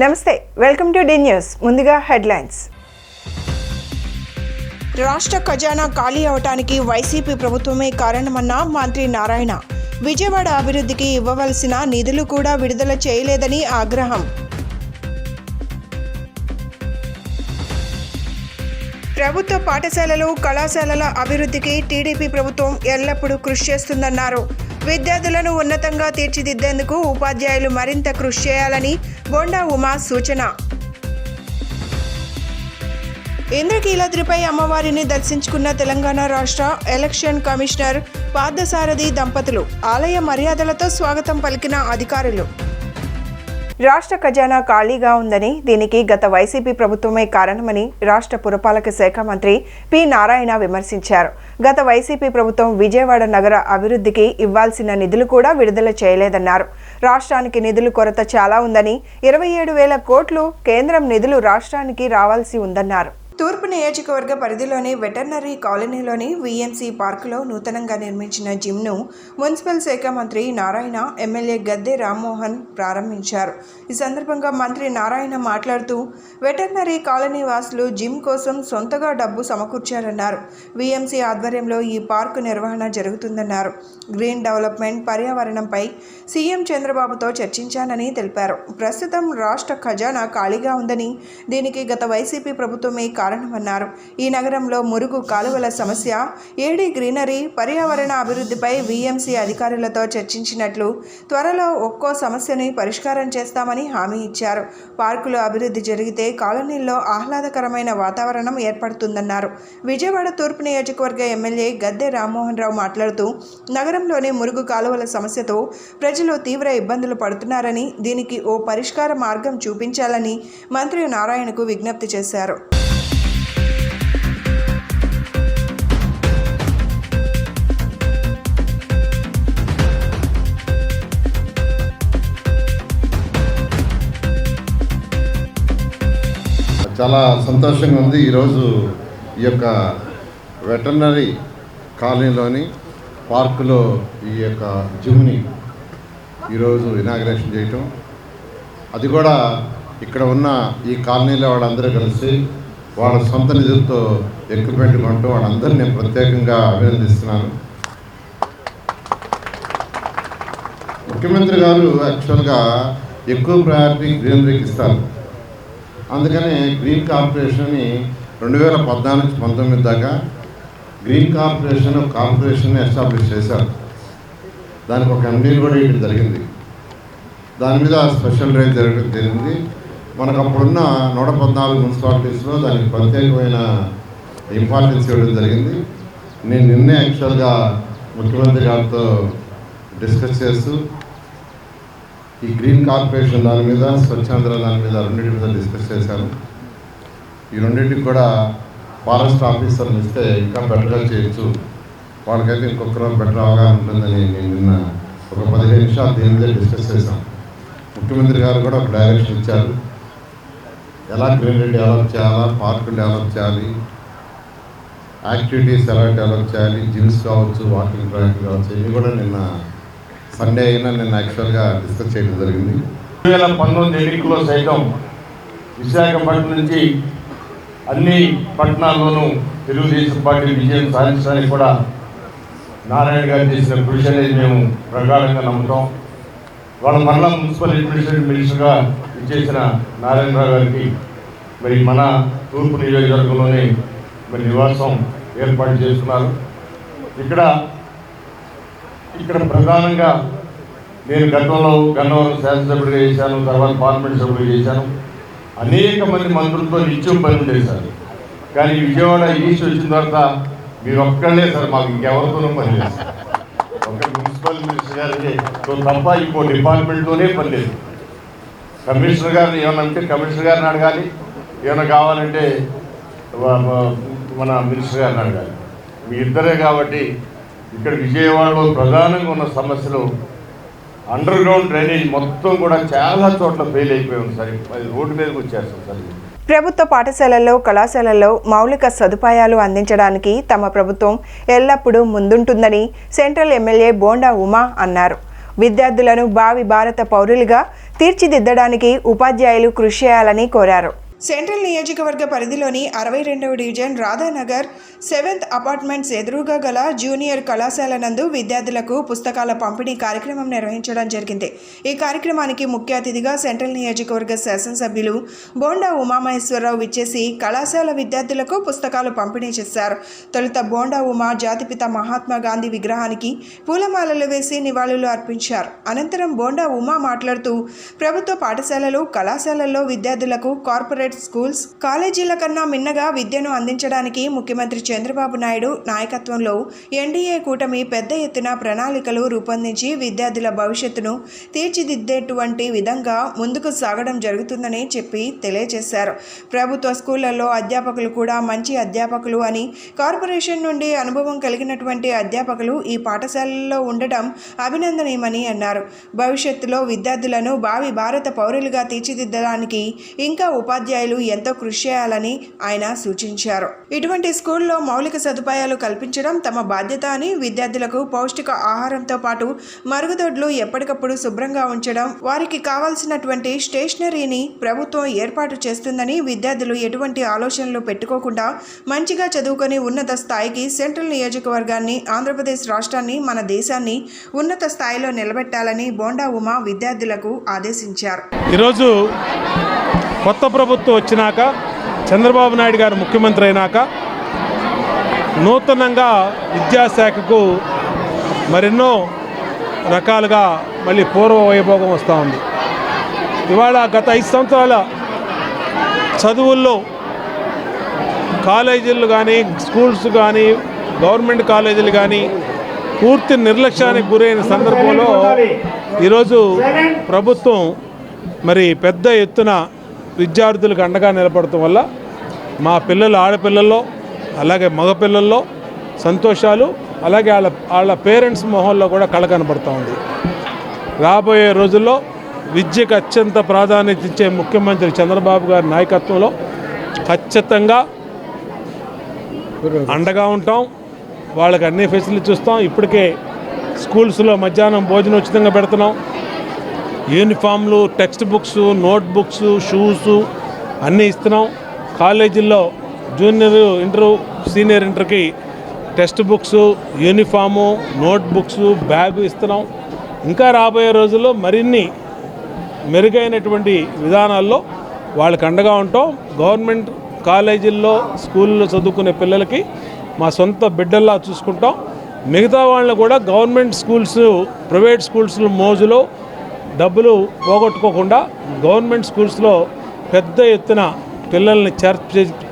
నమస్తే, welcome to D news. ముందుగా headlines. రాష్ట్ర ఖజానా ఖాళీ అవటానికి వైసీపీ ప్రభుత్వమే కారణమన్న మంత్రి నారాయణ. విజయవాడ అభివృద్ధికి ఇవ్వవలసిన నిధులు కూడా విడుదల చేయలేదని ఆగ్రహం. ప్రభుత్వ పాఠశాలలు, కళాశాలల అభివృద్ధికి టీడీపీ ప్రభుత్వం ఎల్లప్పుడూ కృషి చేస్తుందన్నారు. విద్యార్థులను ఉన్నతంగా తీర్చిదిద్దేందుకు ఉపాధ్యాయులు మరింత కృషి చేయాలని బోండా ఉమా సూచన. ఇంద్రకీలాద్రిపై అమ్మవారిని దర్శించుకున్న తెలంగాణ రాష్ట్ర ఎలక్షన్ కమిషనర్ పార్థసారథి దంపతులు. ఆలయ మర్యాదలతో స్వాగతం పలికిన అధికారులు. రాష్ట్ర ఖజానా ఖాళీగా ఉందని, దీనికి గత వైసీపీ ప్రభుత్వమే కారణమని రాష్ట్ర పురపాలక శాఖ మంత్రి పి నారాయణ విమర్శించారు. గత వైసీపీ ప్రభుత్వం విజయవాడ నగర అభివృద్ధికి ఇవ్వాల్సిన నిధులు కూడా విడుదల చేయలేదన్నారు. రాష్ట్రానికి నిధుల కొరత చాలా ఉందని, 27,000 కోట్లు కేంద్రం నిధులు రాష్ట్రానికి రావాల్సి ఉందన్నారు. తూర్పు నియోజకవర్గ పరిధిలోని వెటర్నరీ కాలనీలోని వీఎంసీ పార్కులో నూతనంగా నిర్మించిన జిమ్ను మున్సిపల్ శాఖ మంత్రి నారాయణ, ఎమ్మెల్యే గద్దె రామ్మోహన్ ప్రారంభించారు. ఈ సందర్భంగా మంత్రి నారాయణ మాట్లాడుతూ, వెటర్నరీ కాలనీ వాసులు జిమ్ కోసం సొంతగా డబ్బు సమకూర్చారన్నారు. వీఎంసీ ఆధ్వర్యంలో ఈ పార్కు నిర్వహణ జరుగుతుందన్నారు. గ్రీన్ డెవలప్మెంట్, పర్యావరణంపై సీఎం చంద్రబాబుతో చర్చించానని తెలిపారు. ప్రస్తుతం రాష్ట్ర ఖజానా ఖాళీగా ఉందని, దీనికి గత వైసీపీ ప్రభుత్వమే కారణమన్నారు. ఈ నగరంలో మురుగు కాలువల సమస్య, ఏడీ గ్రీనరీ, పర్యావరణ అభివృద్ధిపై వీఎంసీ అధికారులతో చర్చించినట్లు, త్వరలో ఒక్కో సమస్యని పరిష్కారం చేస్తామని హామీ ఇచ్చారు. పార్కులు అభివృద్ధి జరిగితే కాలనీల్లో ఆహ్లాదకరమైన వాతావరణం ఏర్పడుతుందన్నారు. విజయవాడ తూర్పు నియోజకవర్గ ఎమ్మెల్యే గద్దె రామ్మోహన్ రావు మాట్లాడుతూ, నగరంలోని మురుగు కాలువల సమస్యతో ప్రజలు తీవ్ర ఇబ్బందులు పడుతున్నారని, దీనికి ఓ పరిష్కార మార్గం చూపించాలని మంత్రి నారాయణకు విజ్ఞప్తి చేశారు. చాలా సంతోషంగా ఉంది. ఈరోజు ఈ యొక్క వెటర్నరీ కాలనీలోని పార్కులో ఈ యొక్క జిమ్ని ఈరోజు ఇనాగ్రేషన్ చేయటం, అది కూడా ఇక్కడ ఉన్న ఈ కాలనీలో వాళ్ళందరూ కలిసి వాళ్ళ సొంత నిధులతో ఎక్విప్మెంట్ కొంటూ వాళ్ళందరూ నేను ప్రత్యేకంగా అభినందిస్తున్నాను. ముఖ్యమంత్రి గారు యాక్చువల్గా ఎక్కువ ప్రయారిటీ గ్రీనరీకి ఇస్తారు. అందుకని గ్రీన్ కార్పొరేషన్ని 2014-19 దాకా గ్రీన్ కార్పొరేషన్ ఎస్టాబ్లిష్ చేశారు. దానికి ఒక ఎండీని కూడా ఇవ్వడం జరిగింది. దాని మీద స్పెషల్ డ్రైవ్ జరగడం జరిగింది. మనకు అప్పుడున్న 114 మున్సిపాలిటీస్లో దానికి ప్రత్యేకమైన ఇంపార్టెన్స్ ఇవ్వడం జరిగింది. నేను నిన్నే యాక్చువల్గా ముఖ్యమంత్రి గారితో డిస్కస్ చేస్తూ ఈ గ్రీన్ కార్పొరేషన్ దాని మీద, స్వచ్ఛాంధ్ర దాని మీద, రెండింటి మీద డిస్కస్ చేశాను. ఈ రెండింటికి కూడా ఫారెస్ట్ ఆఫీసర్లు ఇస్తే ఇంకా బెటర్గా చేయొచ్చు, వాళ్ళకైతే ఇంకొక రోజు బెటర్ అవగాహన ఉంటుందని నేను నిన్న ఒక 15 నిమిషాలు దీని మీద డిస్కస్ చేశాం. ముఖ్యమంత్రి గారు కూడా ఒక డైరెక్షన్ ఇచ్చారు, ఎలా గ్రీనరీ డెవలప్ చేయాలా, పార్కులు డెవలప్ చేయాలి, యాక్టివిటీస్ ఎలా డెవలప్ చేయాలి, జిమ్స్ కావచ్చు, వాకింగ్ ట్రాక్ కావచ్చు, ఇవి కూడా నిన్న సండే అయినా నేను యాక్చువల్గా డిస్కస్ చేయడం జరిగింది. 2019 ఎన్నికల్లో సైతం విశాఖపట్నం నుంచి అన్ని పట్టణాల్లోనూ తెలుగుదేశం పార్టీ విజయం సాధించడానికి కూడా నారాయణ గారు చేసిన కృషి అనేది మేము ప్రగాఢంగా నమ్ముతాం. వాళ్ళ మరలా మున్సిపల్ అడ్మినిస్ట్రేటివ్ మినిస్టర్గా ఇచ్చేసిన నారాయణరావు గారికి మరి మన తూర్పు నియోజకవర్గంలోనే మరి నివాసం ఏర్పాటు చేస్తున్నారు. ఇక్కడ ప్రధానంగా నేను గతంలో గన్నవరం శాసనసభ్యుడిగా చేశాను, తర్వాత పార్లమెంట్ సభ్యుడిగా చేశాను. అనేక మంది మంత్రులతో నిత్యం పని ఉండేది సార్. కానీ విజయవాడ ఈస్ట్ వచ్చిన తర్వాత మీరు ఒక్కడే సార్, మాకు ఇంకెవరితోనూ పని లేదు. ఒక మున్సిపల్ మినిస్టర్ గారికి తప్ప ఇంకో డిపార్ట్మెంట్తోనే పని లేదు. కమిషనర్ గారిని ఏమన్నా అంటే కమిషనర్ గారిని అడగాలి, ఏమైనా కావాలంటే మన మినిస్టర్ గారిని అడగాలి. మీ ఇద్దరే కాబట్టి ఇక్కడ విజయవాడలో ప్రధానంగా ఉన్న సమస్యలు అండర్ గ్రౌండ్ డ్రైనేజ్ మొత్తం కూడా చాలా చోట్ల ఫెయిల్ అయిపోయి ఉంది సార్. అది రోడ్డు మీదకి వచ్చేస్తాం సార్. ప్రభుత్వ పాఠశాలల్లో, కళాశాలల్లో మౌలిక సదుపాయాలు అందించడానికి తమ ప్రభుత్వం ఎల్లప్పుడూ ముందుంటుందని సెంట్రల్ ఎమ్మెల్యే బోండా ఉమా అన్నారు. విద్యార్థులను భావి భారత పౌరులుగా తీర్చిదిద్దడానికి ఉపాధ్యాయులు కృషి చేయాలని కోరారు. సెంట్రల్ నియోజకవర్గ పరిధిలోని 62వ డివిజన్ రాధానగర్ 7th అపార్ట్మెంట్స్ ఎదురుగా గల జూనియర్ కళాశాల నందు విద్యార్థులకు పుస్తకాల పంపిణీ కార్యక్రమం నిర్వహించడం జరిగింది. ఈ కార్యక్రమానికి ముఖ్య అతిథిగా సెంట్రల్ నియోజకవర్గ శాసనసభ్యులు బోండా ఉమామహేశ్వరరావు విచ్చేసి కళాశాల విద్యార్థులకు పుస్తకాలు పంపిణీ చేశారు. తొలుత బోండా ఉమా జాతిపిత మహాత్మా గాంధీ విగ్రహానికి పూలమాలలు వేసి నివాళులు అర్పించారు. అనంతరం బోండా ఉమా మాట్లాడుతూ ప్రభుత్వ పాఠశాలలు, కళాశాలల్లో విద్యార్థులకు కార్పొరేట్ స్కూల్స్, కాలేజీల కన్నా మిన్నగా విద్యను అందించడానికి ముఖ్యమంత్రి చంద్రబాబు నాయుడు నాయకత్వంలో ఎన్డీఏ కూటమి పెద్ద ఎత్తున ప్రణాళికలు రూపొందించి విద్యార్థుల భవిష్యత్తును తీర్చిదిద్దేటువంటి విధంగా ముందుకు సాగడం జరుగుతుందని చెప్పి తెలియజేశారు. ప్రభుత్వ స్కూళ్లలో అధ్యాపకులు కూడా మంచి అధ్యాపకులు అని, కార్పొరేషన్ నుండి అనుభవం కలిగినటువంటి అధ్యాపకులు ఈ పాఠశాలల్లో ఉండటం అభినందనీయమని అన్నారు. భవిష్యత్తులో విద్యార్థులను భావి భారత పౌరులుగా తీర్చిదిద్దడానికి ఇంకా ఉపాధ్యాయులు ఎంతో కృషి చేయాలని ఆయన సూచించారు. ఇటువంటి స్కూల్లో మౌలిక సదుపాయాలు కల్పించడం తమ బాధ్యత అని, విద్యార్థులకు పౌష్టిక ఆహారంతో పాటు మరుగుదొడ్లు ఎప్పటికప్పుడు శుభ్రంగా ఉంచడం, వారికి కావాల్సినటువంటి స్టేషనరీని ప్రభుత్వం ఏర్పాటు చేస్తుందని, విద్యార్థులు ఎటువంటి ఆలోచనలు పెట్టుకోకుండా మంచిగా చదువుకొని ఉన్నత స్థాయికి సెంట్రల్ నియోజకవర్గాన్ని, ఆంధ్రప్రదేశ్ రాష్ట్రాన్ని, మన దేశాన్ని ఉన్నత స్థాయిలో నిలబెట్టాలని బోండా ఉమా విద్యార్థులకు ఆదేశించారు. ఈరోజు కొత్త ప్రభుత్వం వచ్చినాక, చంద్రబాబు నాయుడు గారు ముఖ్యమంత్రి అయినాక నూతనంగా విద్యాశాఖకు మరెన్నో రకాలుగా మళ్ళీ పూర్వ వైభోగం వస్తూ ఉంది. ఇవాళ గత 5 సంవత్సరాల చదువుల్లో కాలేజీలు కానీ, స్కూల్స్ కానీ, గవర్నమెంట్ కాలేజీలు కానీ పూర్తి నిర్లక్ష్యానికి గురైన సందర్భంలో ఈరోజు ప్రభుత్వం మరి పెద్ద ఎత్తున విద్యార్థులకు అండగా నిలబడటం వల్ల మా పిల్లలు, ఆడపిల్లల్లో అలాగే మగపిల్లల్లో సంతోషాలు, అలాగే వాళ్ళ పేరెంట్స్ మొహంలో కూడా కళ కనబడుతూ ఉంది. రాబోయే రోజుల్లో విద్యకు అత్యంత ప్రాధాన్యత ఇచ్చే ముఖ్యమంత్రి చంద్రబాబు గారి నాయకత్వంలో ఖచ్చితంగా అండగా ఉంటాం. వాళ్ళకి అన్ని ఫెసిలిటీస్ చూస్తాం. ఇప్పటికే స్కూల్స్లో మధ్యాహ్నం భోజనం ఉచితంగా పెడుతున్నాం. యూనిఫామ్లు, text books, note books, shoes అన్నీ ఇస్తున్నాం. కాలేజీల్లో జూనియర్ ఇంటర్, సీనియర్ ఇంటర్కి text books, uniform, note books, bag ఇస్తున్నాం. ఇంకా రాబోయే రోజుల్లో మరిన్ని మెరుగైనటువంటి విధానాల్లో వాళ్ళకి అండగా ఉంటాం. గవర్నమెంట్ కాలేజీల్లో, స్కూల్లో చదువుకునే పిల్లలకి మా సొంత బిడ్డల్లా చూసుకుంటాం. మిగతా వాళ్ళని కూడా గవర్నమెంట్ స్కూల్స్, ప్రైవేట్ స్కూల్స్లో మోజులో డబ్బులు పోగొట్టుకోకుండా గవర్నమెంట్ స్కూల్స్లో పెద్ద ఎత్తున పిల్లల్ని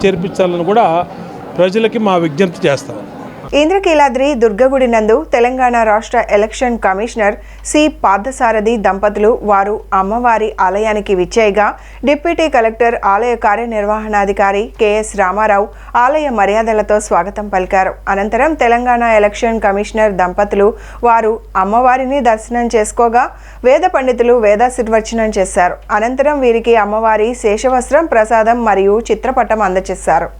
చేర్పించాలని కూడా ప్రజలకి మా విజ్ఞప్తి చేస్తాం. ఇంద్రకీలాద్రి దుర్గగుడి నందు తెలంగాణ రాష్ట్ర ఎలక్షన్ కమిషనర్ సి పార్థసారథి దంపతులు వారు అమ్మవారి ఆలయానికి విచ్చేయగా డిప్యూటీ కలెక్టర్, ఆలయ కార్యనిర్వహణాధికారి కెఎస్ రామారావు ఆలయ మర్యాదలతో స్వాగతం పలికారు. అనంతరం తెలంగాణ ఎలక్షన్ కమిషనర్ దంపతులు వారు అమ్మవారిని దర్శనం చేసుకోగా వేద పండితులు వేదాశీర్వచనం చేశారు. అనంతరం వీరికి అమ్మవారి శేషవస్త్రం, ప్రసాదం మరియు చిత్రపటం అందజేశారు.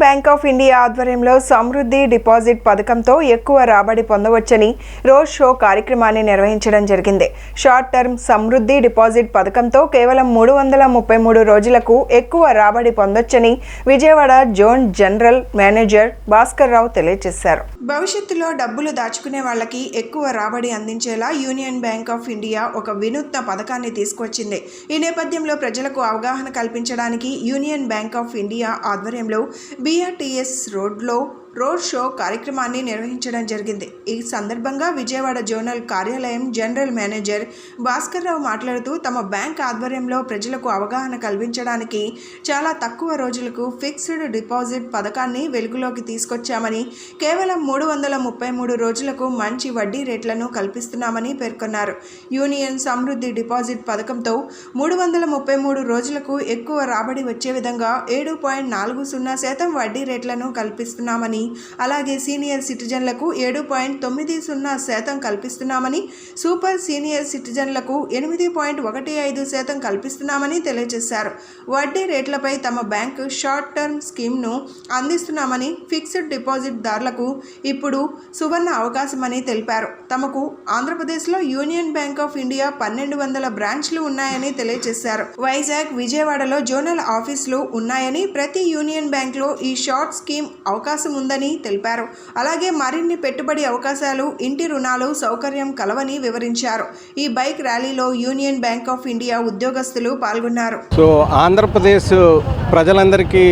బ్యాంక్ ఆఫ్ ఇండియా ఆధ్వర్యంలో సమృద్ధి డిపాజిట్ పథకంతో ఎక్కువ రాబడి పొందవచ్చని రోడ్ షో కార్యక్రమాన్ని నిర్వహించడం జరిగింది. షార్ట్ టర్మ్ సమృద్ధి డిపాజిట్ పథకంతో కేవలం 333 రోజులకు ఎక్కువ రాబడి పొందొచ్చని Vijayawada zone general manager Bhaskar Rao తెలియజేశారు. భవిష్యత్తులో డబ్బులు దాచుకునే వాళ్ళకి ఎక్కువ రాబడి అందించేలా యూనియన్ బ్యాంక్ ఆఫ్ ఇండియా ఒక వినూత్న పథకాన్ని తీసుకొచ్చింది. ఈ నేపథ్యంలో ప్రజలకు అవగాహన కల్పించడానికి యూనియన్ బ్యాంక్ ఆఫ్ ఇండియా ఆధ్వర్యంలో BRTS రోడ్లో రోడ్ షో కార్యక్రమాన్ని నిర్వహించడం జరిగింది. ఈ సందర్భంగా విజయవాడ జోనల్ కార్యాలయం జనరల్ మేనేజర్ భాస్కర్ రావు మాట్లాడుతూ తమ బ్యాంక్ ఆధ్వర్యంలో ప్రజలకు అవగాహన కల్పించడానికి చాలా తక్కువ రోజులకు ఫిక్స్డ్ డిపాజిట్ పథకాన్ని వెలుగులోకి తీసుకొచ్చామని, కేవలం 333 రోజులకు మంచి వడ్డీ రేట్లను కల్పిస్తున్నామని పేర్కొన్నారు. యూనియన్ సమృద్ధి డిపాజిట్ పథకంతో 333 రోజులకు ఎక్కువ రాబడి వచ్చే విధంగా 7.40% వడ్డీ రేట్లను కల్పిస్తున్నామని, అలాగే సీనియర్ సిటిజన్లకు 7.90% కల్పిస్తున్నామని, సూపర్ సీనియర్ సిటిజన్లకు 8.15% కల్పిస్తున్నామని తెలియజేశారు. వడ్డీ రేట్లపై తమ బ్యాంకు షార్ట్ టర్మ్ స్కీమ్ను అందిస్తున్నామని, ఫిక్స్డ్ డిపాజిట్ దారులకు ఇప్పుడు సువర్ణ అవకాశమని తెలిపారు. తమకు ఆంధ్రప్రదేశ్లో యూనియన్ బ్యాంక్ ఆఫ్ ఇండియా 1200 బ్రాంచ్లు ఉన్నాయని తెలియజేశారు. వైజాగ్, విజయవాడలో జోనల్ ఆఫీసులు ఉన్నాయని, ప్రతి యూనియన్ బ్యాంక్లో ఈ షార్ట్ స్కీమ్ అవకాశం ఉందని తెలిపారు. అలాగే మరిన్ని పెట్టుబడి అవకాశాలు, ఇంటి రుణాలు సౌకర్యం కలవని వివరించారు. ఈ బైక్ ర్యాలీలో యూనియన్ బ్యాంక్ ఆఫ్ ఇండియా ఉద్యోగస్తులు పాల్గొన్నారు. సో ఆంధ్రప్రదేశ్ ప్రజలందరికీ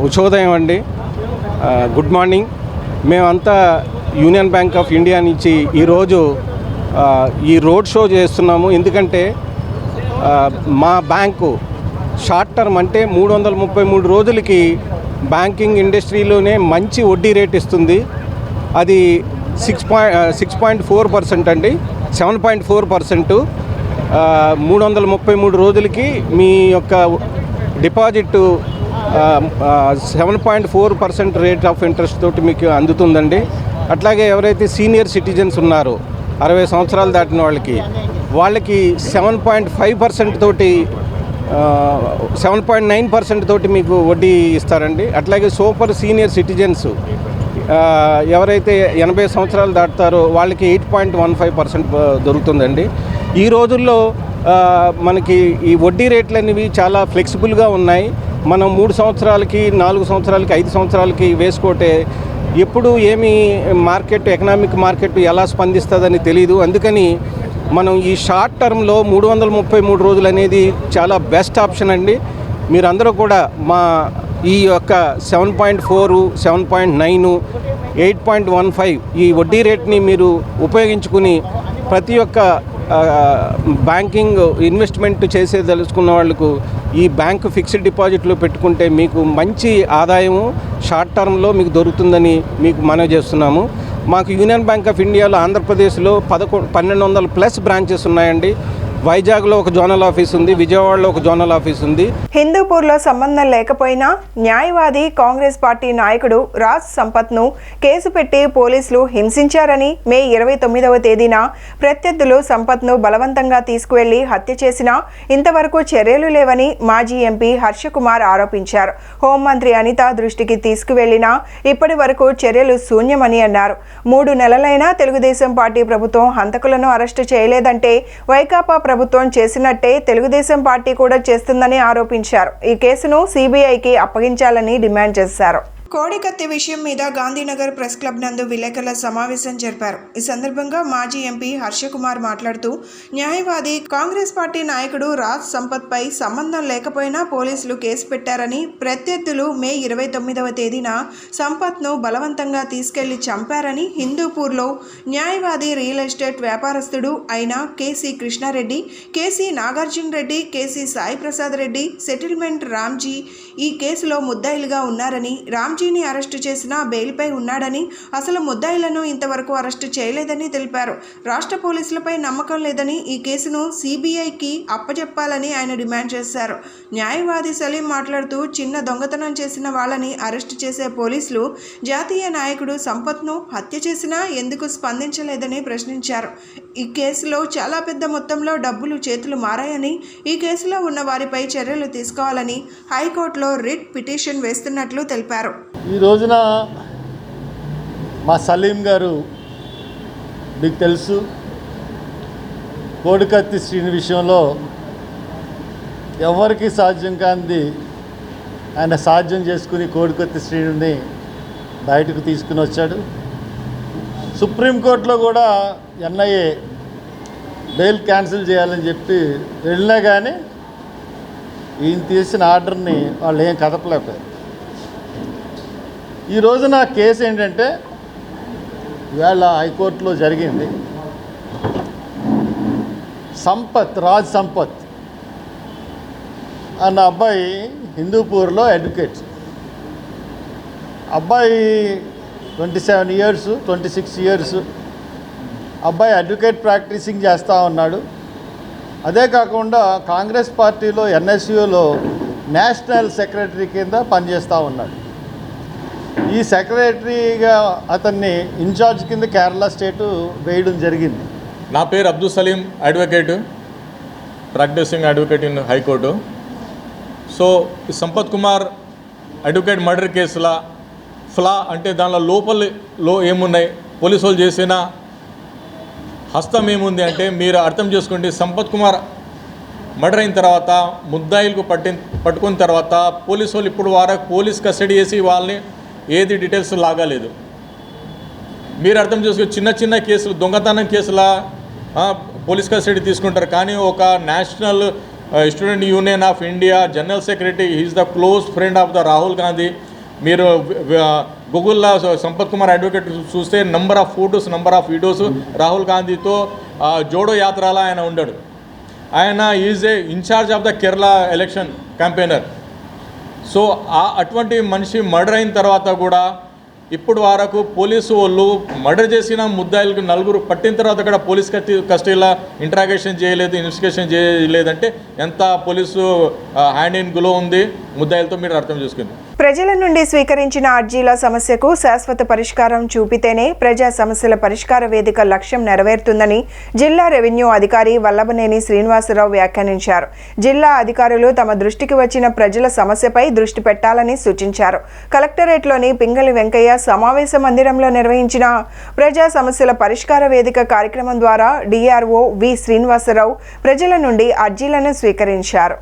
ఉషోదయం అండి, గుడ్ మార్నింగ్. మేమంతా యూనియన్ బ్యాంక్ ఆఫ్ ఇండియా నుంచి ఈరోజు ఈ రోడ్ షో చేస్తున్నాము. ఎందుకంటే మా బ్యాంకు షార్ట్ టర్మ్ అంటే 333 రోజులకి బ్యాంకింగ్ ఇండస్ట్రీలోనే మంచి వడ్డీ రేట్ ఇస్తుంది. అది 6.4% అండి, 7.4%. 333 రోజులకి మీ యొక్క డిపాజిట్ 7.4% రేట్ ఆఫ్ ఇంట్రెస్ట్ తోటి మీకు అందుతుందండి. అట్లాగే ఎవరైతే సీనియర్ సిటిజన్స్ ఉన్నారో 60 సంవత్సరాలు దాటిన వాళ్ళకి 7.5% తోటి 7.9% తోటి మీకు వడ్డీ ఇస్తారండి. అట్లాగే సూపర్ సీనియర్ సిటిజన్స్ ఎవరైతే 80 సంవత్సరాలు దాటుతారో వాళ్ళకి 8.15% దొరుకుతుందండి. ఈ రోజుల్లో మనకి ఈ వడ్డీ రేట్లు అనేవి చాలా ఫ్లెక్సిబుల్గా ఉన్నాయి. మనం 3 సంవత్సరాలకి, 4 సంవత్సరాలకి, 5 సంవత్సరాలకి వేసుకోటే ఎప్పుడు ఏమి ఎకనామిక్ మార్కెట్ ఎలా స్పందిస్తుందని తెలియదు. అందుకని మనం ఈ షార్ట్ టర్మ్లో 333 రోజులు అనేది చాలా బెస్ట్ ఆప్షన్ అండి. మీరందరూ కూడా మా ఈ యొక్క 7.4, 7.9, 8.15 ఈ వడ్డీ రేట్ని మీరు ఉపయోగించుకుని ప్రతి ఒక్క బ్యాంకింగ్ ఇన్వెస్ట్మెంట్ చేసేదలుచుకున్న వాళ్ళకు ఈ బ్యాంకు ఫిక్స్డ్ డిపాజిట్లో పెట్టుకుంటే మీకు మంచి ఆదాయము షార్ట్ టర్మ్లో మీకు దొరుకుతుందని మీకు మనవి చేస్తున్నాము. మాకు యూనియన్ బ్యాంక్ ఆఫ్ ఇండియాలో ఆంధ్రప్రదేశ్లో 1200+ బ్రాంచెస్ ఉన్నాయండి. వైజాగ్లో ఒక జోనల్ ఆఫీస్ ఉంది, విజయవాడలో ఒక జోనల్ ఆఫీస్ ఉంది. హిందూపూర్లో సంబంధం లేకపోయినా న్యాయవాది కాంగ్రెస్ పార్టీ నాయకుడు రాజ్ సంపత్ను కేసు పెట్టి పోలీసులు హింసించారని మే 29వ తేదీన ప్రత్యర్థులు సంపత్ను బలవంతంగా తీసుకువెళ్లి హత్య చేసినా ఇంతవరకు చర్యలు లేవని మాజీ ఎంపీ హర్షకుమార్ ఆరోపించారు. హోంమంత్రి అనిత దృష్టికి తీసుకువెళ్లినా ఇప్పటి వరకు చర్యలు శూన్యమని అన్నారు. 3 నెలలైనా తెలుగుదేశం పార్టీ ప్రభుత్వం హంతకులను అరెస్టు చేయలేదంటే వైకాపా ప్రభుత్వం చేసినట్టే తెలుగుదేశం పార్టీ కూడా చేస్తుందని ఆరోపించారు. ఈ కేసును CBIకి అప్పగించాలని డిమాండ్ చేశారు. కోడికత్తి విషయం మీద గాంధీనగర్ ప్రెస్ క్లబ్ నందు విలేకరుల సమావేశం జరిపారు. ఈ సందర్భంగా మాజీ ఎంపీ హర్షకుమార్ మాట్లాడుతూ, న్యాయవాది కాంగ్రెస్ పార్టీ నాయకుడు రాజ్ సంపత్పై సంబంధం లేకపోయినా పోలీసులు కేసు పెట్టారని, ప్రత్యర్థులు మే 29వ తేదీన సంపత్ను బలవంతంగా తీసుకెళ్లి చంపారని, హిందూపూర్లో న్యాయవాది రియల్ ఎస్టేట్ వ్యాపారస్తుడు అయిన KC Krishna Reddy, KC Nagarjuna Reddy, KC Sai Prasad Reddy, settlement Ramji ఈ కేసులో ముద్దాయిలుగా ఉన్నారని, రామ్జీ ఆర్జీని అరెస్టు చేసినా బెయిల్పై ఉన్నాడని, అసలు ముద్దాయిలను ఇంతవరకు అరెస్టు చేయలేదని తెలిపారు. రాష్ట్ర పోలీసులపై నమ్మకం లేదని ఈ కేసును సిబిఐకి అప్పచెప్పాలని ఆయన డిమాండ్ చేశారు. న్యాయవాది సలీం మాట్లాడుతూ, చిన్న దొంగతనం చేసిన వాళ్ళని అరెస్టు చేసే పోలీసులు జాతీయ నాయకుడు సంపత్ను హత్య చేసినా ఎందుకు స్పందించలేదని ప్రశ్నించారు. ఈ కేసులో చాలా పెద్ద మొత్తంలో డబ్బులు చేతులు మారాయని, ఈ కేసులో ఉన్న వారిపై చర్యలు తీసుకోవాలని హైకోర్టులో రిట్ పిటిషన్ వేస్తున్నట్లు తెలిపారు. ఈ రోజున మా సలీం గారు మీకు తెలుసు, కోడికత్తి శ్రీని విషయంలో ఎవరికి సాధ్యం కానిది ఆయన సాధ్యం చేసుకుని కోడికత్తి శ్రీని బయటకు తీసుకుని వచ్చాడు. సుప్రీంకోర్టులో కూడా ఎన్ఐఏ బెయిల్ క్యాన్సిల్ చేయాలని చెప్పి వెళ్ళినా కానీ ఈయన తీసిన ఆర్డర్ని వాళ్ళు ఏం కదపలేకపోయారు. ఈ రోజున కేసు ఏంటంటే ఇవాళ హైకోర్టులో జరిగింది. రాజ్ సంపత్ అన్న అబ్బాయి హిందూపూర్లో అడ్వకేట్. అబ్బాయి 27 years 26 years అబ్బాయి అడ్వకేట్ ప్రాక్టీసింగ్ చేస్తూ ఉన్నాడు. అదే కాకుండా కాంగ్రెస్ పార్టీలో ఎన్ఎస్యులో నేషనల్ సెక్రటరీ కింద పనిచేస్తూ ఉన్నాడు. ఈ సెక్రటరీగా అతన్ని ఇన్ఛార్జ్ కింద కేరళ స్టేటు వేయడం జరిగింది. నా పేరు Abdul Salim, advocate, practising advocate in high court. So Sampath Kumar advocate murder కేసులో ఫ్లా అంటే దానిలో లోపలలో ఏమున్నాయి, పోలీసు వాళ్ళు చేసిన హస్తం ఏముంది అంటే మీరు అర్థం చేసుకోండి. సంపత్ కుమార్ మర్డర్ అయిన తర్వాత ముద్దాయిలకు పట్టుకున్న తర్వాత పోలీసు వాళ్ళు ఇప్పుడు వరకు పోలీస్ కస్టడీ చేసి వాళ్ళని ఏది డీటెయిల్స్ లాగాలేదు. మీరు అర్థం చేసుకో, చిన్న చిన్న కేసులు, దొంగతనం కేసుల పోలీస్ కస్టడీ తీసుకుంటారు. కానీ ఒక national student union of India general secretary, is the close friend of the Rahul Gandhi. మీరు గూగుల్లో సంపత్ కుమార్ అడ్వకేట్ చూస్తే number of photos, number of videos Rahul గాంధీతో జోడో యాత్రలో ఆయన ఉన్నాడు. ఆయన is a incharge of the Kerala election campaigner. So అటువంటి మనిషి మర్డర్ అయిన తర్వాత కూడా ఇప్పుడు వరకు పోలీసు వాళ్ళు మర్డర్ చేసిన ముద్దాయిలకు 4 పట్టిన తర్వాత కూడా పోలీస్ కస్టడీలో ఇంట్రాగేషన్ చేయలేదు, ఇన్వెస్టిగేషన్ చేయలేదంటే ఎంత పోలీసు హ్యాండ్ ఇన్ గ్లో ఉంది ముద్దాయిలతో మీరు అర్థం చేసుకుంది. ప్రజల నుండి స్వీకరించిన అర్జీల సమస్యకు శాశ్వత పరిష్కారం చూపితేనే ప్రజా సమస్యల పరిష్కార వేదిక లక్ష్యం నెరవేరుతుందని జిల్లా రెవెన్యూ అధికారి వల్లభనేని శ్రీనివాసరావు వ్యాఖ్యానించారు. జిల్లా అధికారులు తమ దృష్టికి వచ్చిన ప్రజల సమస్యపై దృష్టి పెట్టాలని సూచించారు. కలెక్టరేట్లోని పింగళి వెంకయ్య సమావేశ మందిరంలో నిర్వహించిన ప్రజా సమస్యల పరిష్కార వేదిక కార్యక్రమం ద్వారా డిఆర్ఓ వి శ్రీనివాసరావు ప్రజల నుండి అర్జీలను స్వీకరించారు.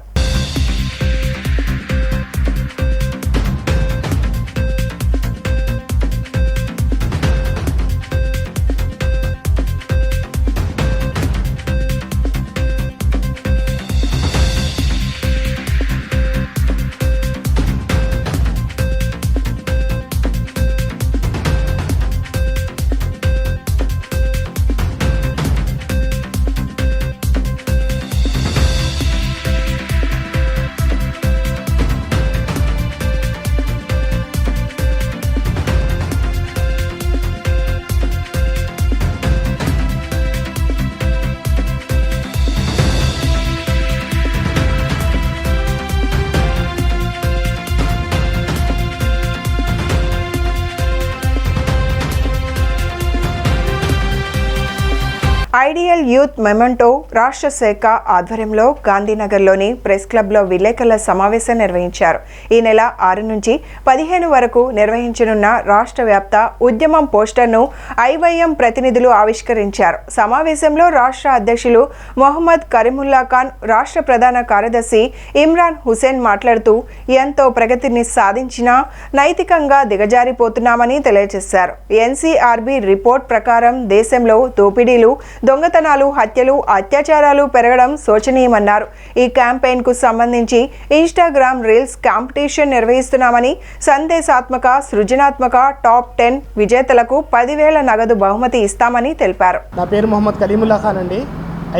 ఐడియల్ యూత్ మెమెంటో రాష్ట్ర శాఖ ఆధ్వర్యంలో గాంధీనగర్లోని ప్రెస్ క్లబ్లో విలేకరుల సమావేశం నిర్వహించారు. ఈ నెల 6 నుంచి 15 వరకు నిర్వహించనున్న రాష్ట్ర వ్యాప్త ఉద్యమం పోస్టర్ను ఐవైఎం ప్రతినిధులు ఆవిష్కరించారు. సమావేశంలో రాష్ట్ర అధ్యక్షులు మొహమ్మద్ కరీముల్లా ఖాన్, రాష్ట్ర ప్రధాన కార్యదర్శి ఇమ్రాన్ హుసేన్ మాట్లాడుతూ ఎంతో ప్రగతిని సాధించినా నైతికంగా దిగజారిపోతున్నామని తెలియజేశారు. ఎన్సీఆర్బీ రిపోర్ట్ ప్రకారం దేశంలో దోపిడీలు, దొంగతనాలు, హత్యలు, అత్యాచారాలు పెరగడం శోచనీయమన్నారు. ఈ క్యాంపెయిన్ కు సంబంధించి ఇన్స్టాగ్రామ్ రీల్స్ కాంపిటీషన్ నిర్వహిస్తున్నామని, సందేశాత్మక, సృజనాత్మక టాప్ 10 విజేతలకు 10,000 నగదు బహుమతి ఇస్తామని తెలిపారు. నా పేరు మొహమ్మద్ కలీముల్లా ఖాన్ అండి,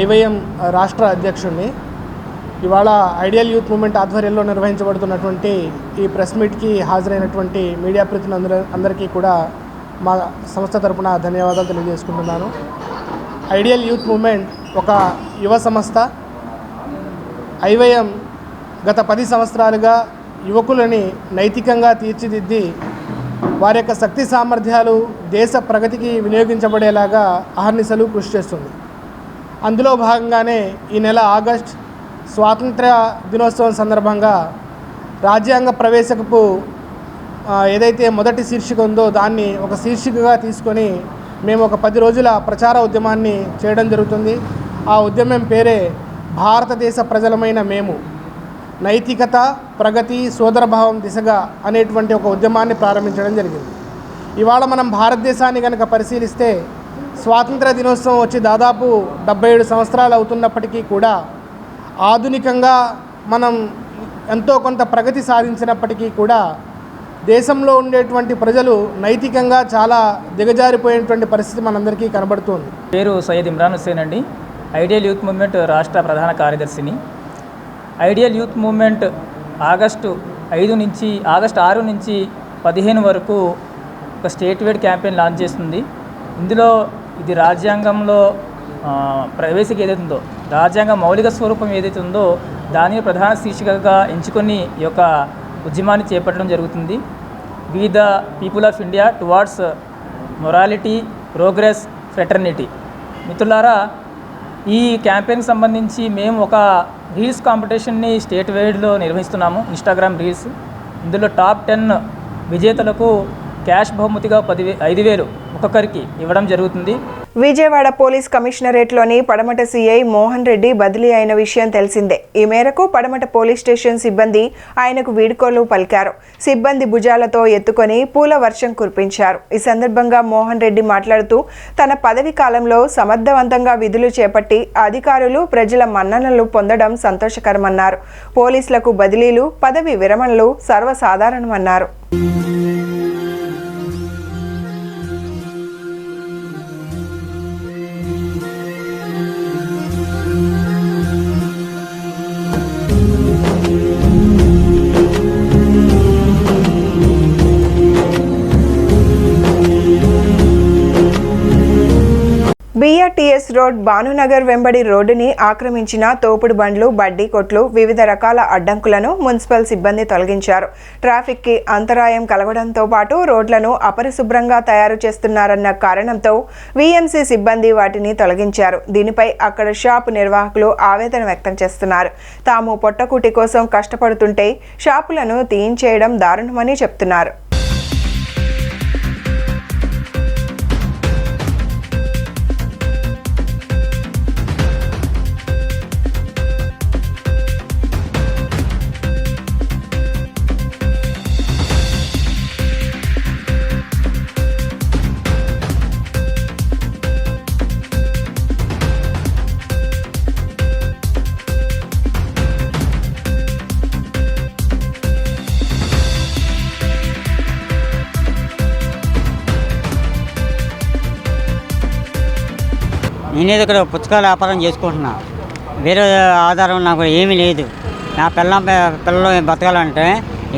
ఐవైఎం రాష్ట్ర అధ్యక్షుడిని. ఇవాళ ఐడియల్ యూత్ మూవ్మెంట్ ఆధ్వర్యంలో నిర్వహించబడుతున్నటువంటి ఈ ప్రెస్ మీట్కి హాజరైనటువంటి మీడియా ప్రతినిధులు అందరికీ కూడా మా సంస్థ తరపున ధన్యవాదాలు తెలియజేసుకుంటున్నాను. ఐడియల్ యూత్ మూవ్మెంట్ ఒక యువ సంస్థ. ఐవైఎం గత 10 సంవత్సరాలుగా యువకులని నైతికంగా తీర్చిదిద్ది వారి యొక్క శక్తి సామర్థ్యాలు దేశ ప్రగతికి వినియోగించబడేలాగా అహర్నిశలు కృషి చేస్తుంది. అందులో భాగంగానే ఈ నెల ఆగస్ట్ స్వాతంత్ర్య దినోత్సవం సందర్భంగా రాజ్యాంగ ప్రవేశకపు ఏదైతే మొదటి శీర్షిక ఉందో దాన్ని ఒక శీర్షికగా తీసుకొని మేము ఒక 10 రోజుల ప్రచార ఉద్యమాన్ని చేయడం జరుగుతుంది. ఆ ఉద్యమం పేరే భారతదేశ ప్రజలమైన మేము నైతికత, ప్రగతి, సోదరభావం దిశగా అనేటువంటి ఒక ఉద్యమాన్ని ప్రారంభించడం జరిగింది. ఇవాళ మనం భారతదేశాన్ని కనుక పరిశీలిస్తే స్వాతంత్ర దినోత్సవం వచ్చి దాదాపు 77 సంవత్సరాలు అవుతున్నప్పటికీ కూడా ఆధునికంగా మనం ఎంతో కొంత ప్రగతి సాధించినప్పటికీ కూడా దేశంలో ఉండేటువంటి ప్రజలు నైతికంగా చాలా దిగజారిపోయేటువంటి పరిస్థితి మనందరికీ కనబడుతుంది. పేరు సయ్యద్ ఇమ్రాన్ హుస్సేన్ అండి. ఐడియల్ యూత్ మూవ్మెంట్ రాష్ట్ర ప్రధాన కార్యదర్శిని. ఐడియల్ యూత్ మూవ్మెంట్ ఆగస్టు 6 నుంచి 15 వరకు ఒక స్టేట్ వైడ్ క్యాంపెయిన్ లాంచ్ చేస్తుంది. ఇందులో ఇది రాజ్యాంగంలో ప్రవేశిక ఏదైతే ఉందో, రాజ్యాంగ మౌలిక స్వరూపం ఏదైతే ఉందో దానిని ప్రధాన శీర్షికగా ఎంచుకొని ఈ యొక్క ఉద్యమాన్ని చేపట్టడం జరుగుతుంది. We the people of India towards morality, progress, fraternity. మిత్రులారా, ఈ క్యాంపెయిన్కి సంబంధించి మేము ఒక రీల్స్ కాంపిటీషన్ని స్టేట్ వైడ్లో నిర్వహిస్తున్నాము, ఇన్స్టాగ్రామ్ రీల్స్. ఇందులో టాప్ 10 విజేతలకు క్యాష్ బహుమతిగా 5,000 ఒక్కొక్కరికి ఇవ్వడం జరుగుతుంది. విజయవాడ పోలీస్ కమిషనరేట్లోని పడమట సిఐ మోహన్ రెడ్డి బదిలీ అయిన విషయం తెలిసిందే. ఈ మేరకు పడమట పోలీస్ స్టేషన్ సిబ్బంది ఆయనకు వీడ్కోలు పలికారు. సిబ్బంది భుజాలతో ఎత్తుకొని పూల వర్షం కురిపించారు. ఈ సందర్భంగా మోహన్ రెడ్డి మాట్లాడుతూ తన పదవి కాలంలో సమర్థవంతంగా విధులు చేపట్టి అధికారులు, ప్రజల మన్ననలు పొందడం సంతోషకరమన్నారు. పోలీసులకు బదిలీలు, పదవి విరమణలు సర్వసాధారణమన్నారు. BRTS రోడ్ భానునగర్ వెంబడి రోడ్డుని ఆక్రమించిన తోపుడు బండ్లు, బడ్డీ కొట్లు, వివిధ రకాల అడ్డంకులను మున్సిపల్ సిబ్బంది తొలగించారు. ట్రాఫిక్కి అంతరాయం కలగడంతో పాటు రోడ్లను అపరిశుభ్రంగా తయారు చేస్తున్నారన్న కారణంతో VMC సిబ్బంది వాటిని తొలగించారు. దీనిపై అక్కడ షాపు నిర్వాహకులు ఆవేదన వ్యక్తం చేస్తున్నారు. తాము పొట్టకూటి కోసం కష్టపడుతుంటే షాపులను తీయించేయడం దారుణమని చెప్తున్నారు. నేనేది ఇక్కడ పుస్తకాల వ్యాపారం చేసుకుంటున్నా. వేరే ఆధారం నాకు ఏమీ లేదు. నా పిల్లలు బతకాలంటే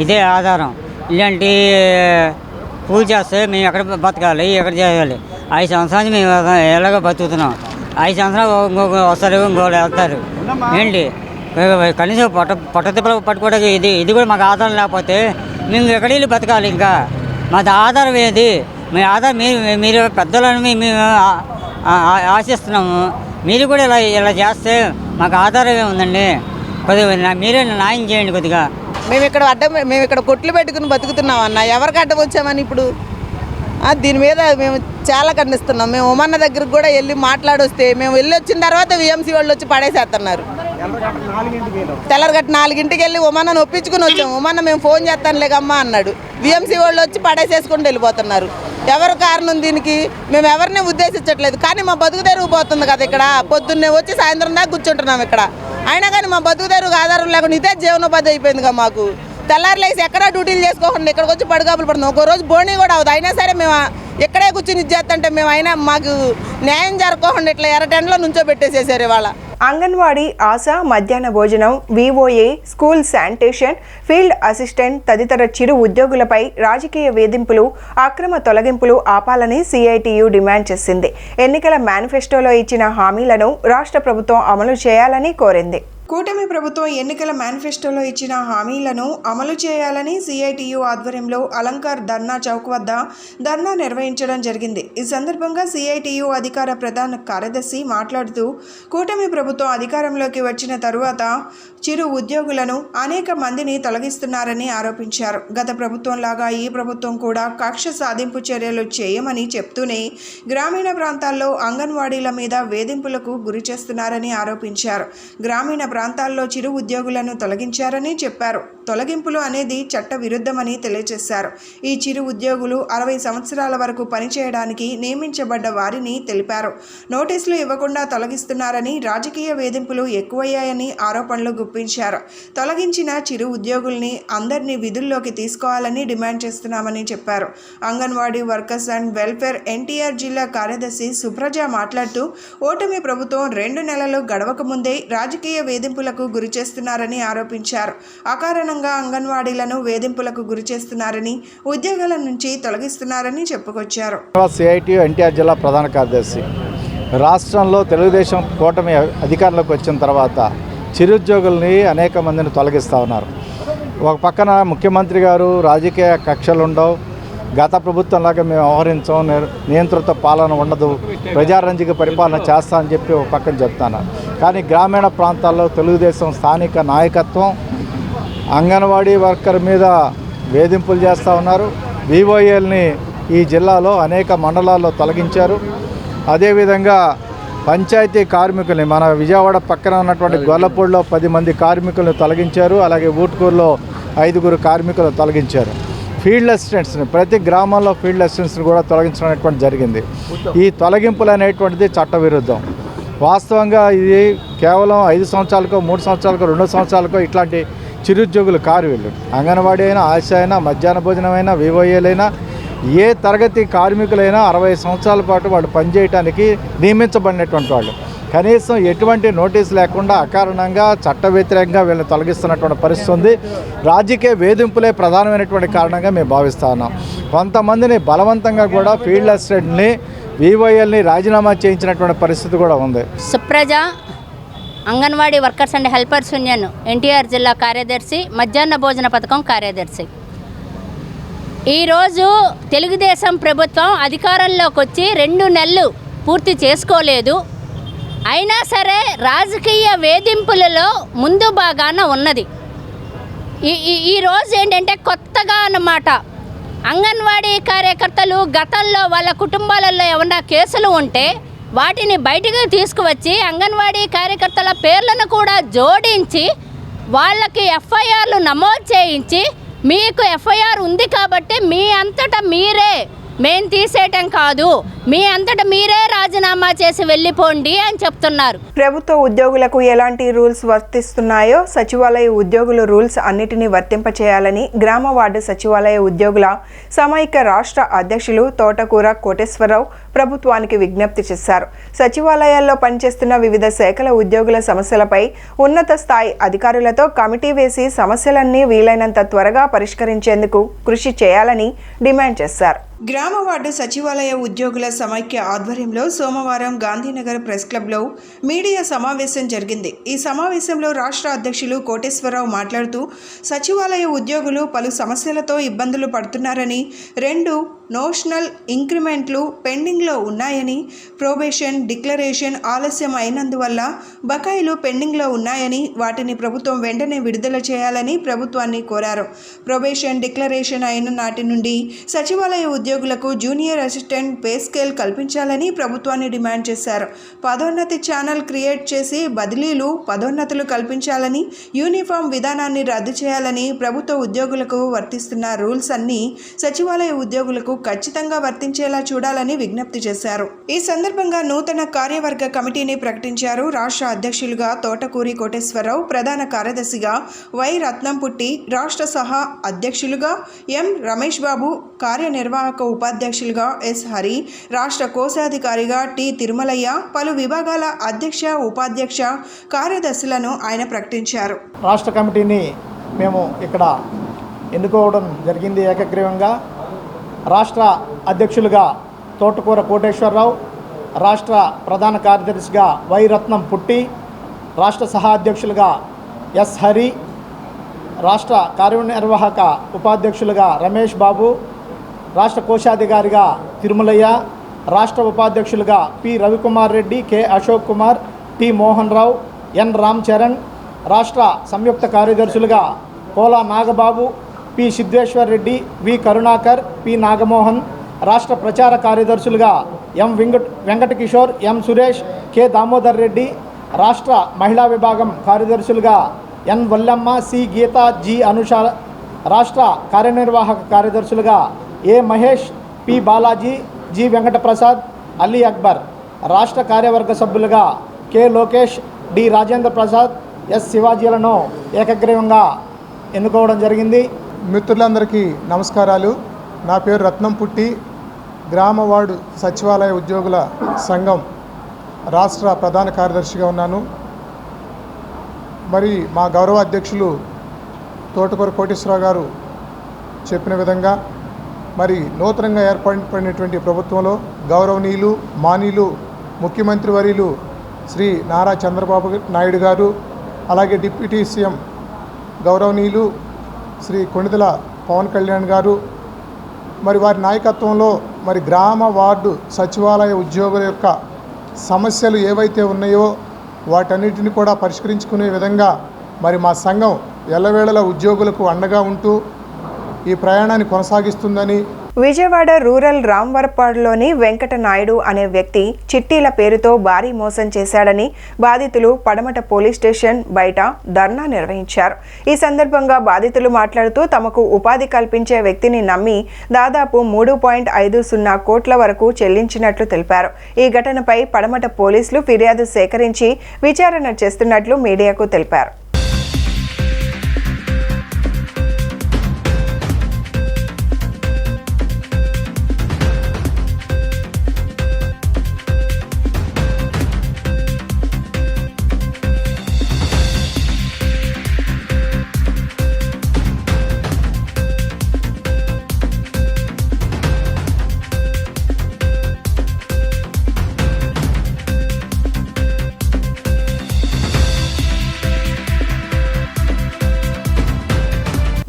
ఇదే ఆధారం. ఇలాంటి పూలు చేస్తే మేము ఎక్కడ బతకాలి, ఎక్కడ చేయాలి? 5 సంవత్సరాలు మేము ఎలాగో బతుకుతున్నాం. 5 సంవత్సరాలు ఇంకొక వస్తారు, ఇంకోటి వెళ్తారు. ఏంటి కనీసం పొట్టతిప్పలు పట్టుకోవడానికి ఇది కూడా మాకు ఆధారం లేకపోతే మేము ఎక్కడికి వెళ్ళి బతకాలి? ఇంకా మాది ఆధారం ఏది? మీ ఆధారం మీరు పెద్దలని మేము ఆశిస్తున్నాము. మీరు కూడా ఇలా చేస్తే మాకు ఆధారం ఏముందండి? కొద్దిగా మీరే న్యాయం చేయండి. కొద్దిగా మేము ఇక్కడ కొట్లు పెట్టుకుని బతుకుతున్నాం అన్న. ఎవరికి అడ్డం వచ్చామని ఇప్పుడు దీని మీద మేము చాలా ఖండిస్తున్నాం. మేము ఉమన్న దగ్గరికి కూడా వెళ్ళి మాట్లాడొస్తే మేము వెళ్ళి వచ్చిన తర్వాత VMC వాళ్ళు వచ్చి పడేసేస్తున్నారు. తెల్లరగట్ట 4ంటికి వెళ్ళి ఉమన్నను ఒప్పించుకుని వచ్చాము. ఉమన్న మేము ఫోన్ చేస్తానులేకమ్మా అన్నాడు. VMC వాళ్ళు వచ్చి పడేసేసుకుంటూ వెళ్ళిపోతున్నారు. ఎవరు కారణం దీనికి? మేము ఎవరిని ఉద్దేశించట్లేదు, కానీ మా బతుకు తెరుగుపోతుంది కదా. ఇక్కడ పొద్దున్నే వచ్చి సాయంత్రం దాకా కూర్చుంటున్నాం ఇక్కడ. అయినా కానీ మా బతుకు తెరుగు ఆధారం లేకుండా ఇదే జీవనోపాధి అయిపోయింది కదా మాకు. తెల్లారులేసి ఎక్కడా డ్యూటీలు చేసుకోకుండా ఇక్కడికి వచ్చి పడుగాపులు పడుతున్నాం. ఒక రోజు బోణీ కూడా అవుతుంది. అయినా సరే మేము ఇక్కడే కూర్చుని ఇచ్చేస్తుంటే మేము అయినా మాకు న్యాయం జరగకుండా ఇట్లా ఎర్రటెండలో నుంచోబెట్టేసేసారు ఇవాళ. అంగన్వాడీ, ఆశా, మధ్యాహ్న భోజనం, VOA, school sanitation, field assistant తదితర చిరు ఉద్యోగులపై రాజకీయ వేధింపులు, అక్రమ తొలగింపులు ఆపాలని సిఐటియు డిమాండ్ చేసింది. ఎన్నికల మేనిఫెస్టోలో ఇచ్చిన హామీలను రాష్ట్ర ప్రభుత్వం అమలు చేయాలని కోరింది. కూటమి ప్రభుత్వం ఎన్నికల మేనిఫెస్టోలో ఇచ్చిన హామీలను అమలు చేయాలని సిఐటియు ఆధ్వర్యంలో అలంకార్ ధర్నా చౌక్ వద్ద ధర్నా నిర్వహించడం జరిగింది. ఈ సందర్భంగా సిఐటియు అధికార ప్రధాన కార్యదర్శి మాట్లాడుతూ కూటమి ప్రభుత్వం అధికారంలోకి వచ్చిన తరువాత చిరు ఉద్యోగులను అనేక మందిని తొలగిస్తున్నారని ఆరోపించారు. గత ప్రభుత్వంలాగా ఈ ప్రభుత్వం కూడా కక్ష సాధింపు చర్యలు చేయమని చెప్తూనే గ్రామీణ ప్రాంతాల్లో అంగన్వాడీల మీద వేధింపులకు గురి చేస్తున్నారని ఆరోపించారు. గ్రామీణ ప్రాంతాల్లో చిరు ఉద్యోగులను తొలగించారని చెప్పారు. తొలగింపులు అనేది చట్ట విరుద్ధమని తెలియజేశారు. ఈ చిరు ఉద్యోగులు 60 సంవత్సరాల వరకు పనిచేయడానికి నియమించబడ్డ వారిని తెలిపారు. నోటీసులు ఇవ్వకుండా తొలగిస్తున్నారని, రాజకీయ వేధింపులు ఎక్కువయ్యాయని ఆరోపణలు గుప్పించారు. తొలగించిన చిరు ఉద్యోగుల్ని అందరినీ విధుల్లోకి తీసుకోవాలని డిమాండ్ చేస్తున్నామని చెప్పారు. Anganwadi workers and welfare NTR జిల్లా కార్యదర్శి సుప్రజ మాట్లాడుతూ ఓటమి ప్రభుత్వం 2 నెలలు గడవక ముందే రాజకీయ వేధింపులకు గురి చేస్తున్నారని ఆరోపించారు. అకారణంగా అంగన్వాడీలను వేధింపులకు గురి చేస్తున్నారని, ఉద్యోగాల నుంచి తొలగిస్తున్నారని చెప్పుకొచ్చారు. సిఐటియు ఎన్టీఆర్ జిల్లా ప్రధాన కార్యదర్శి. రాష్ట్రంలో తెలుగుదేశం కూటమి అధికారంలోకి వచ్చిన తర్వాత చిరుద్యోగుల్ని అనేక మందిని తొలగిస్తూ ఉన్నారు. ఒక పక్కన ముఖ్యమంత్రి గారు రాజకీయ కక్షలు ఉండవు, గత ప్రభుత్వంలాగా మేము వ్యవహరించాం, నియంత్రిత పాలన ఉండదు, ప్రజారంజిక పరిపాలన చేస్తా అని చెప్పి ఒక పక్కన చెప్తాను. కానీ గ్రామీణ ప్రాంతాల్లో తెలుగుదేశం స్థానిక నాయకత్వం అంగన్వాడీ వర్కర్ మీద వేధింపులు చేస్తూ ఉన్నారు. విఓఏల్ని ఈ జిల్లాలో అనేక మండలాల్లో తొలగించారు. అదేవిధంగా పంచాయతీ కార్మికుల్ని మన విజయవాడ పక్కన ఉన్నటువంటి గొల్లపూడిలో 10 మంది కార్మికులను తొలగించారు. అలాగే ఊట్కూరులో 5 కార్మికులను తొలగించారు. ఫీల్డ్ అసిస్టెంట్స్ని ప్రతి గ్రామంలో ఫీల్డ్ అసిస్టెంట్స్ని కూడా తొలగించడం అనేటువంటి జరిగింది. ఈ తొలగింపులు అనేటువంటిది చట్టవిరుద్ధం. వాస్తవంగా ఇది కేవలం 5 సంవత్సరాలకో 3 సంవత్సరాలకో 2 సంవత్సరాలకో ఇట్లాంటి చిరుద్యోగులు కారు వీళ్ళు. అంగన్వాడీ అయినా, ఆశ అయినా, మధ్యాహ్న భోజనమైనా, విఓఏలైనా, ఏ తరగతి కార్మికులైనా 60 సంవత్సరాల పాటు వాళ్ళు పనిచేయడానికి నియమించబడినటువంటి వాళ్ళు. కనీసం ఎటువంటి నోటీసు లేకుండా అకారణంగా చట్ట వ్యతిరేకంగా వీళ్ళని తొలగిస్తున్నటువంటి పరిస్థితి ఉంది. రాజకీయ వేధింపులే ప్రధానమైనటువంటి కారణంగా మేము భావిస్తా ఉన్నాం. కొంతమందిని బలవంతంగా కూడా ఫీల్డ్ అసిస్టెంట్ని, విఓఎల్ని రాజీనామా చేయించినటువంటి పరిస్థితి కూడా ఉంది. Supraja, anganwadi workers and helpers union NTR జిల్లా కార్యదర్శి, మధ్యాహ్న భోజన పథకం కార్యదర్శి. ఈరోజు తెలుగుదేశం ప్రభుత్వం అధికారంలోకి వచ్చి 2 నెలలు పూర్తి చేసుకోలేదు. అయినా సరే రాజకీయ వేధింపులలో ముందు బాగాన ఉన్నది. ఈరోజు ఏంటంటే కొత్తగా అన్నమాట, అంగన్వాడీ కార్యకర్తలు గతంలో వాళ్ళ కుటుంబాలలో ఏమన్నా కేసులు ఉంటే వాటిని బయటికి తీసుకువచ్చి అంగన్వాడీ కార్యకర్తల పేర్లను కూడా జోడించి వాళ్ళకి ఎఫ్ఐఆర్లు నమోదు చేయించి, మీకు ఎఫ్ఐఆర్ ఉంది కాబట్టి మీ అంతటా మీరే, మేము తీసేయటం కాదు, మీ అంతటా మీరే రాజీనామా చేసి వెళ్ళిపోండి అని చెప్తున్నారు. ప్రభుత్వ ఉద్యోగులకు ఎలాంటి రూల్స్ వర్తిస్తున్నాయో సచివాలయ ఉద్యోగుల రూల్స్ అన్నిటినీ వర్తింపచేయాలని గ్రామ వార్డు సచివాలయ ఉద్యోగుల సమైక్య రాష్ట్ర అధ్యక్షులు తోటకూర కోటేశ్వరరావు ప్రభుత్వానికి విజ్ఞప్తి చేశారు. సచివాలయాల్లో పనిచేస్తున్న వివిధ శాఖల ఉద్యోగుల సమస్యలపై ఉన్నత స్థాయి అధికారులతో కమిటీ వేసి సమస్యలన్నీ వీలైనంత త్వరగా పరిష్కరించేందుకు కృషి చేయాలని డిమాండ్ చేశారు. గ్రామ వార్డు సచివాలయ ఉద్యోగుల సమైక్య ఆధ్వర్యంలో సోమవారం గాంధీనగర్ ప్రెస్ క్లబ్లో మీడియా సమావేశం జరిగింది. ఈ సమావేశంలో రాష్ట్ర అధ్యక్షులు కోటేశ్వరరావు మాట్లాడుతూ సచివాలయ ఉద్యోగులు పలు సమస్యలతో ఇబ్బందులు పడుతున్నారని, 2 నోషనల్ ఇంక్రిమెంట్లు పెండింగ్లో ఉన్నాయని, ప్రొబేషన్ డిక్లరేషన్ ఆలస్యం అయినందువల్ల బకాయిలు పెండింగ్లో ఉన్నాయని, వాటిని ప్రభుత్వం వెంటనే విడుదల చేయాలని ప్రభుత్వాన్ని కోరారు. ప్రొబేషన్ డిక్లరేషన్ అయిన నాటి నుండి సచివాలయ ఉద్యోగులకు జూనియర్ అసిస్టెంట్ పే స్కేల్ కల్పించాలని ప్రభుత్వాన్ని డిమాండ్ చేశారు. పదోన్నతి ఛానల్ క్రియేట్ చేసి బదిలీలు, పదోన్నతులు కల్పించాలని, యూనిఫామ్ విధానాన్ని రద్దు చేయాలని, ప్రభుత్వ ఉద్యోగులకు వర్తిస్తున్న రూల్స్ అన్నీ సచివాలయ ఉద్యోగులకు ఖచ్చితంగా వర్తించేలా చూడాలని విజ్ఞప్తి చేశారు. ఈ సందర్భంగా నూతన కార్యవర్గ కమిటీని ప్రకటించారు. రాష్ట్ర అధ్యక్షులుగా తోటకూరి కోటేశ్వరరావు, ప్రధాన కార్యదర్శిగా వై రత్నంపుట్టి, రాష్ట్ర సహా అధ్యక్షులుగా ఎం రమేష్ బాబు, కార్యనిర్వాహక ఉపాధ్యక్షులుగా ఎస్ హరి, రాష్ట్ర కోశాధికారిగా టి తిరుమలయ్య, పలు విభాగాల అధ్యక్ష, ఉపాధ్యక్ష, కార్యదర్శులను ఆయన ప్రకటించారు. రాష్ట్ర కమిటీని మేము ఇక్కడ ఎన్నుకోవడం జరిగింది ఏకగ్రీవంగా. రాష్ట్ర అధ్యక్షులుగా తోటకూర కోటేశ్వరరావు, రాష్ట్ర ప్రధాన కార్యదర్శిగా వై రత్నం పుట్టి, రాష్ట్ర సహా అధ్యక్షులుగా ఎస్ హరి, రాష్ట్ర కార్యనిర్వాహక ఉపాధ్యక్షులుగా రమేష్ బాబు, రాష్ట్ర కోశాధికారిగా తిరుమలయ్య, రాష్ట్ర ఉపాధ్యక్షులుగా P Ravikumar Reddy, K Ashok Kumar, T Mohan Rao, N Ram Charan, రాష్ట్ర సంయుక్త కార్యదర్శులుగా Kola Nagababu, P Siddheshwar Reddy, V Karunakar, P Nagamohan, రాష్ట్ర ప్రచార కార్యదర్శులుగా M Venkata Kishore, M Suresh, K Damodar Reddy, రాష్ట్ర మహిళా విభాగం కార్యదర్శులుగా N Vallamma, C Geetha, G Anusha, రాష్ట్ర కార్యనిర్వాహక కార్యదర్శులుగా A Mahesh, P Balaji, G Venkataprasad, Ali Akbar, రాష్ట్ర కార్యవర్గ సభ్యులుగా K Lokesh, D Rajendra Prasad, S శివాజీలను ఏకగ్రీవంగా ఎన్నుకోవడం జరిగింది. మిత్రులందరికీ నమస్కారాలు. నా పేరు రత్నంపుట్టి, గ్రామ వార్డు సచివాలయ ఉద్యోగుల సంఘం రాష్ట్ర ప్రధాన కార్యదర్శిగా ఉన్నాను. మరి మా గౌరవ అధ్యక్షులు తోటకూర కోటేశ్వరరావు గారు చెప్పిన విధంగా మరి నూతనంగా ఏర్పడినటువంటి ప్రభుత్వంలో గౌరవనీయులు, మానీయులు, ముఖ్యమంత్రి వర్యులు శ్రీ నారా చంద్రబాబు నాయుడు గారు, అలాగే డిప్యూటీ సీఎం గౌరవనీయులు శ్రీ కొణిదెల పవన్ కళ్యాణ్ గారు, మరి వారి నాయకత్వంలో మరి గ్రామ వార్డు సచివాలయ ఉద్యోగుల యొక్క సమస్యలు ఏవైతే ఉన్నాయో వాటన్నిటిని కూడా పరిష్కరించుకునే విధంగా మరి మా సంఘం ఎల్లవేళలా ఉద్యోగులకు అండగా ఉంటూ ఈ ప్రయాణాన్ని కొనసాగిస్తుందని. విజయవాడ రూరల్ రాంవరపాడులోని వెంకట నాయుడు అనే వ్యక్తి చిట్టీల పేరుతో భారీ మోసం చేశాడని బాధితులు పడమట పోలీస్ స్టేషన్ బయట ధర్నా నిర్వహించారు. ఈ సందర్భంగా బాధితులు మాట్లాడుతూ తమకు ఉపాధి కల్పించే వ్యక్తిని నమ్మి దాదాపు 3.50 కోట్ల వరకు చెల్లించినట్లు తెలిపారు. ఈ ఘటనపై పడమట పోలీసులు ఫిర్యాదు సేకరించి విచారణ చేస్తున్నట్లు మీడియాకు తెలిపారు.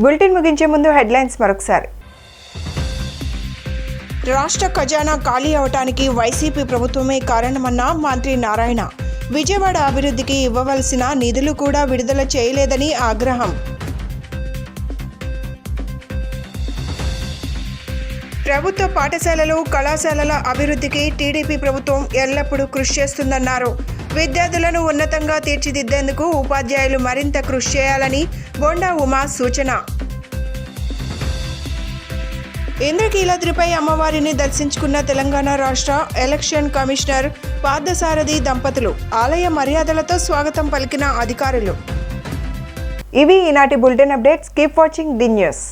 బులెటిన్ ముగించే ముందు హెడ్లైన్స్ మరొకసారి. రాష్ట్ర ఖజానా ఖాళీ అవటానికి వైసీపీ ప్రభుత్వమే కారణమన్న మంత్రి నారాయణ. విజయవాడ అభివృద్ధికి ఇవ్వవలసిన నిధులు కూడా విడుదల చేయలేదని ఆగ్రహం. ప్రభుత్వ పాఠశాలలు, కళాశాలల అభివృద్ధికి టీడీపీ ప్రభుత్వం ఎల్లప్పుడూ కృషి చేస్తుందన్నారు. విద్యార్థులను ఉన్నతంగా తీర్చిదిద్దేందుకు ఉపాధ్యాయులు మరింత కృషి చేయాలని బొండా ఉమా సూచన. ఇంద్రకీలాద్రిపై అమ్మవారిని దర్శించుకున్న తెలంగాణ రాష్ట్ర ఎలక్షన్ కమిషనర్ పార్థసారథి దంపతులు. ఆలయ మర్యాదలతో స్వాగతం పలికిన అధికారులు. ఇవి ఈనాటి bulletin updates. Keep watching the news.